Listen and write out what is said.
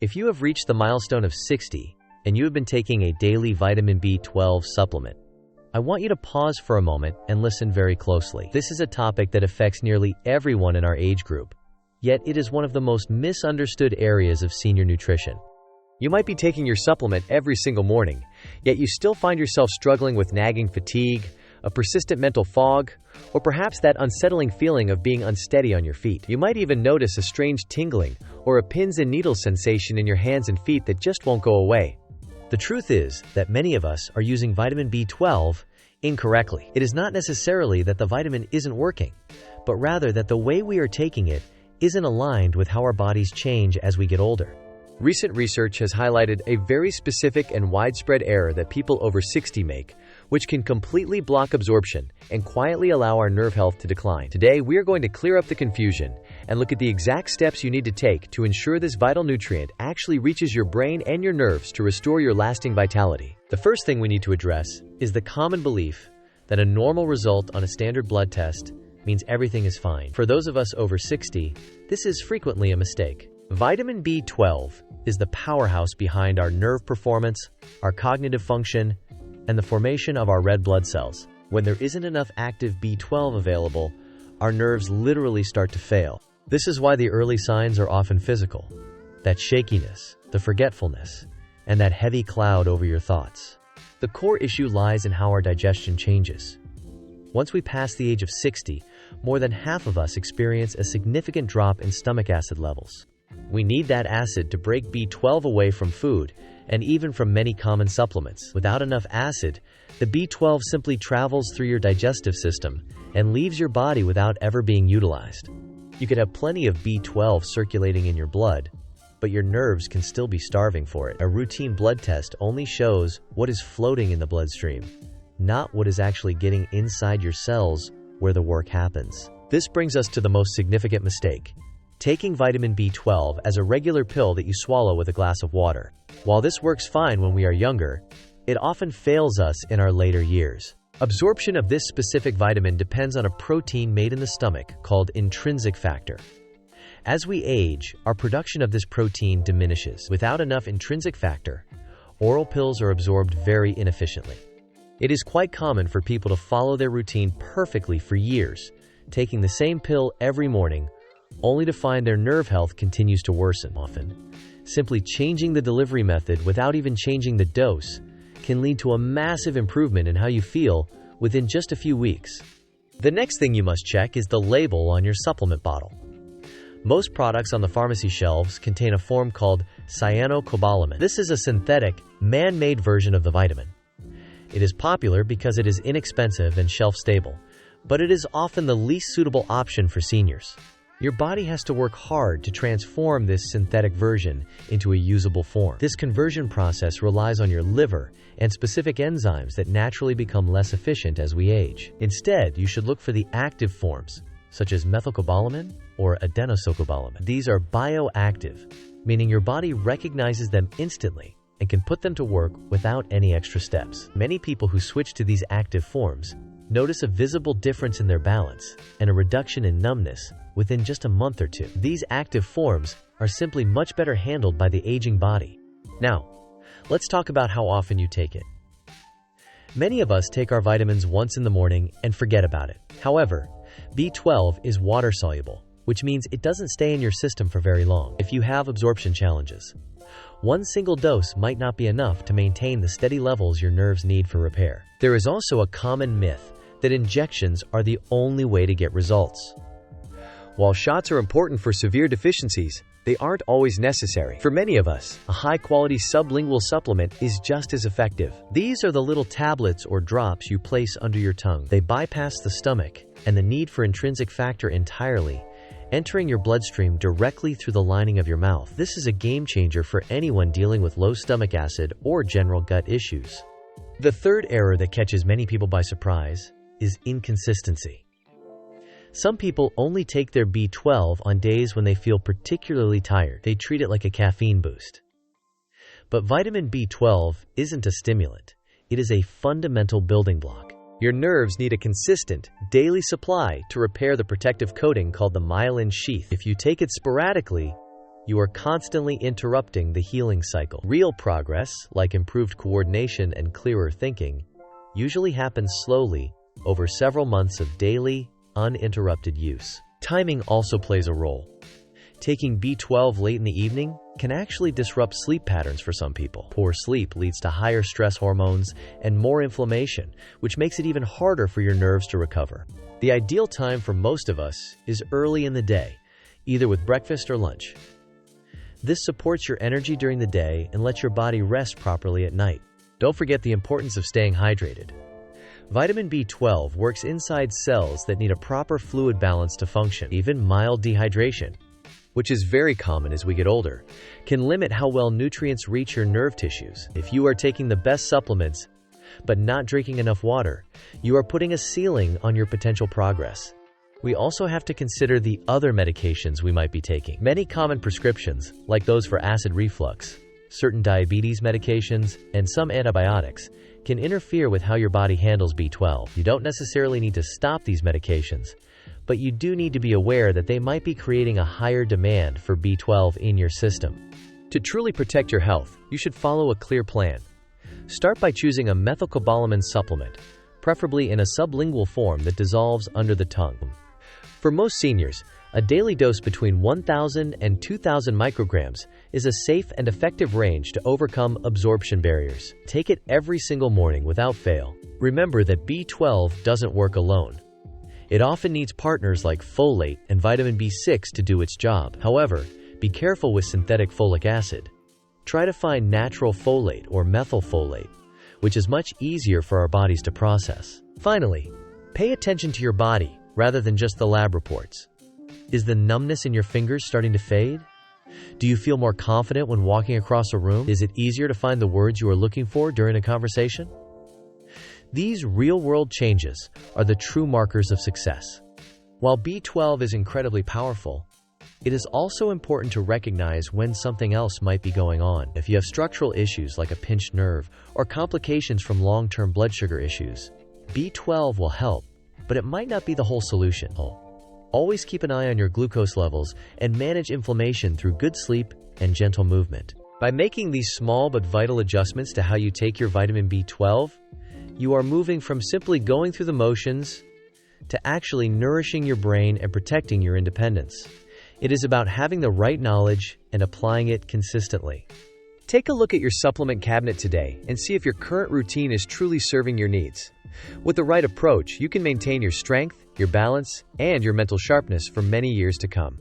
If you have reached the milestone of 60 and you have been taking a daily vitamin B12 supplement, I want you to pause for a moment and listen very closely. This is a topic that affects nearly everyone in our age group, yet it is one of the most misunderstood areas of senior nutrition. You might be taking your supplement every single morning, yet you still find yourself struggling with nagging fatigue, a persistent mental fog, or perhaps that unsettling feeling of being unsteady on your feet. You might even notice a strange tingling or a pins and needles sensation in your hands and feet that just won't go away. The truth is that many of us are using vitamin B12 incorrectly. It is not necessarily that the vitamin isn't working, but rather that the way we are taking it isn't aligned with how our bodies change as we get older. Recent research has highlighted a very specific and widespread error that people over 60 make, which can completely block absorption and quietly allow our nerve health to decline. Today, we are going to clear up the confusion and look at the exact steps you need to take to ensure this vital nutrient actually reaches your brain and your nerves to restore your lasting vitality. The first thing we need to address is the common belief that a normal result on a standard blood test means everything is fine. For those of us over 60, this is frequently a mistake. Vitamin B12 is the powerhouse behind our nerve performance, our cognitive function, and the formation of our red blood cells. When there isn't enough active B12 available, our nerves literally start to fail. This is why the early signs are often physical. That shakiness, the forgetfulness, and that heavy cloud over your thoughts. The core issue lies in how our digestion changes. Once we pass the age of 60, more than half of us experience a significant drop in stomach acid levels. We need that acid to break B12 away from food and even from many common supplements. Without enough acid, the B12 simply travels through your digestive system and leaves your body without ever being utilized. You could have plenty of B12 circulating in your blood, but your nerves can still be starving for it. A routine blood test only shows what is floating in the bloodstream, not what is actually getting inside your cells where the work happens. This brings us to the most significant mistake: taking vitamin B12 as a regular pill that you swallow with a glass of water. While this works fine when we are younger, it often fails us in our later years. Absorption of this specific vitamin depends on a protein made in the stomach called Intrinsic Factor. As we age, our production of this protein diminishes. Without enough Intrinsic Factor, oral pills are absorbed very inefficiently. It is quite common for people to follow their routine perfectly for years, taking the same pill every morning, only to find their nerve health continues to worsen. Often, simply changing the delivery method without even changing the dose can lead to a massive improvement in how you feel within just a few weeks. The next thing you must check is the label on your supplement bottle. Most products on the pharmacy shelves contain a form called Cyanocobalamin. This is a synthetic, man-made version of the vitamin. It is popular because it is inexpensive and shelf-stable, but it is often the least suitable option for seniors. Your body has to work hard to transform this synthetic version into a usable form. This conversion process relies on your liver and specific enzymes that naturally become less efficient as we age. Instead, you should look for the active forms, such as Methylcobalamin or Cyanocobalamin. These are bioactive, meaning your body recognizes them instantly and can put them to work without any extra steps. Many people who switch to these active forms notice a visible difference in their balance and a reduction in numbness within just a month or two. These active forms are simply much better handled by the aging body. Now, let's talk about how often you take it. Many of us take our vitamins once in the morning and forget about it. However, B12 is water-soluble, which means it doesn't stay in your system for very long. If you have absorption challenges, one single dose might not be enough to maintain the steady levels your nerves need for repair. There is also a common myth that injections are the only way to get results. While shots are important for severe deficiencies, they aren't always necessary. For many of us, a high-quality sublingual supplement is just as effective. These are the little tablets or drops you place under your tongue. They bypass the stomach and the need for intrinsic factor entirely, entering your bloodstream directly through the lining of your mouth. This is a game changer for anyone dealing with low stomach acid or general gut issues. The third error that catches many people by surprise is inconsistency. Some people only take their B12 on days when they feel particularly tired. They treat it like a caffeine boost. But vitamin B12 isn't a stimulant. It is a fundamental building block. Your nerves need a consistent, daily supply to repair the protective coating called the myelin sheath. If you take it sporadically, you are constantly interrupting the healing cycle. Real progress, like improved coordination and clearer thinking, usually happens slowly over several months of daily, uninterrupted use. Timing also plays a role. Taking B12 late in the evening can actually disrupt sleep patterns for some people. Poor sleep leads to higher stress hormones and more inflammation, which makes it even harder for your nerves to recover. The ideal time for most of us is early in the day, either with breakfast or lunch. This supports your energy during the day and lets your body rest properly at night. Don't forget the importance of staying hydrated. Vitamin B12 works inside cells that need a proper fluid balance to function. Even mild dehydration, which is very common as we get older, can limit how well nutrients reach your nerve tissues. If you are taking the best supplements but not drinking enough water, you are putting a ceiling on your potential progress. We also have to consider the other medications we might be taking. Many common prescriptions, like those for acid reflux, certain diabetes medications, and some antibiotics, can interfere with how your body handles B12. You don't necessarily need to stop these medications, but you do need to be aware that they might be creating a higher demand for B12 in your system. To truly protect your health, you should follow a clear plan. Start by choosing a methylcobalamin supplement, preferably in a sublingual form that dissolves under the tongue. For most seniors, a daily dose between 1,000 and 2,000 micrograms is a safe and effective range to overcome absorption barriers. Take it every single morning without fail. Remember that B12 doesn't work alone. It often needs partners like folate and vitamin B6 to do its job. However, be careful with synthetic folic acid. Try to find natural folate or methylfolate, which is much easier for our bodies to process. Finally, pay attention to your body rather than just the lab reports. Is the numbness in your fingers starting to fade? Do you feel more confident when walking across a room? Is it easier to find the words you are looking for during a conversation? These real-world changes are the true markers of success. While B12 is incredibly powerful, it is also important to recognize when something else might be going on. If you have structural issues like a pinched nerve or complications from long-term blood sugar issues, B12 will help, but it might not be the whole solution. Always keep an eye on your glucose levels and manage inflammation through good sleep and gentle movement. By making these small but vital adjustments to how you take your vitamin B12, you are moving from simply going through the motions to actually nourishing your brain and protecting your independence. It is about having the right knowledge and applying it consistently. Take a look at your supplement cabinet today and see if your current routine is truly serving your needs. With the right approach, you can maintain your strength, your balance, and your mental sharpness for many years to come.